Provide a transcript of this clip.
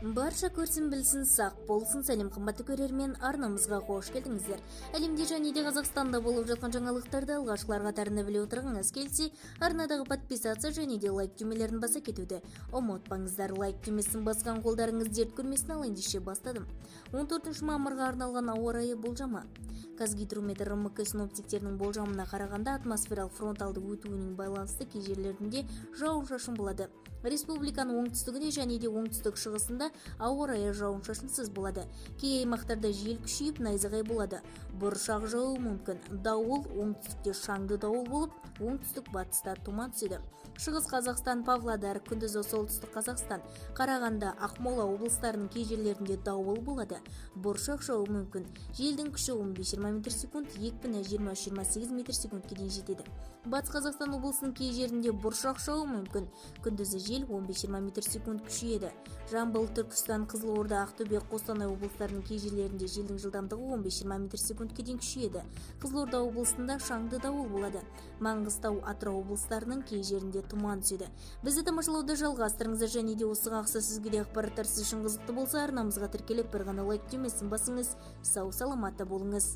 Барша көрсін білсін, сақ болсын. Сәлем қымбатты көрермен, арнамызға қош келдіңіздер. Әлемде және де Қазақстанда болып жатқан жаңалықтарды алғашқылар қатарында біле отырғыңыз келсе, арнадағы подписация және де лайк түймелерін баса кетуді ұмытпаңыздар. Лайк түймесін басқан қолдарыңыз дерт көрмесін ал ендеше бастадым. 14 мамырға арналған ауа райы болжамы. Қазгидромет РМК синоптиктерінің болжамына қарағанда атмосфералық фронталды өтуінің байланысты кей жерлерінде жауын-шашын болады. Республиканың оңтүстігінде және де оңтүстік шығысында ауа райы жауын-шашынсыз болады. Кей аймақтарда жел күшейіп, найзағай болады. Бұршақ жаууы мүмкін. Дауыл оңтүстікте шаңды дауыл болып, оңтүстік батыста тұман түседі. Шығыс Қазақстан, Павлодар, күндіз солтүстік Қазақстан, Қарағанды, Ақмола облыстарының кей жерлерінде дауыл болады. Бұршақ жаууы мүмкін. Желдің күші 15-20 метр секунд, екпіні 23-28 метр секундке дейін жетеді. Батыс Қазақстан облысының кей жерінде бұршақ жаууы мүмкін. Күндіз жел 15-20 метр секунд күшейеді. Жамбыл, Түркістан, Қызылорда, Ақтөбе, Қостанай облыстарының кей жерлерінде желдің жылдамдығы 15-20 метр секундке дейін күшейеді. Қызылорда облысында шаңды дауыл болады. Маңғыстау, Атырау облыстарының кей жерінде тұман түседі. Бізді тамашалауды жалғастырыңыздар және де осыған ұқсас өзге де ақпараттар сіз үшін қызықты болса, арнамызға тіркеліп бір ғана лайк түймесін басыңыз. Сау саламатта болыңыз.